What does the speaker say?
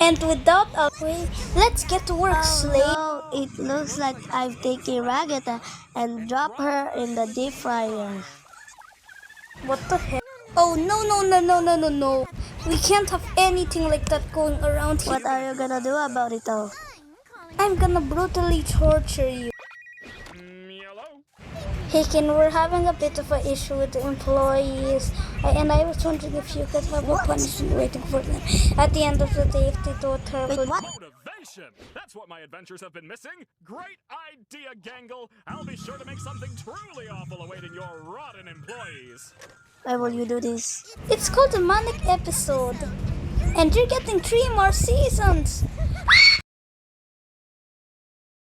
And without a way, let's get to work, slave. No, it looks like I've taken Ragata and dropped her in the deep fryer. What the heck? Oh no no no no no no no! We can't have anything like that going around here. What are you gonna do about it though? I'm gonna brutally torture you. Hello? Hey Ken, we're having a bit of an issue with the employees, and I was wondering if you could have a punishment waiting for them at the end of the day if they do terrible. Wait, what? Motivation! That's what my adventures have been missing! Great idea, Gangle! I'll be sure to make something truly awful awaiting your rotten employees! Why will you do this? It's called the Manic Episode, and you're getting 3 more seasons.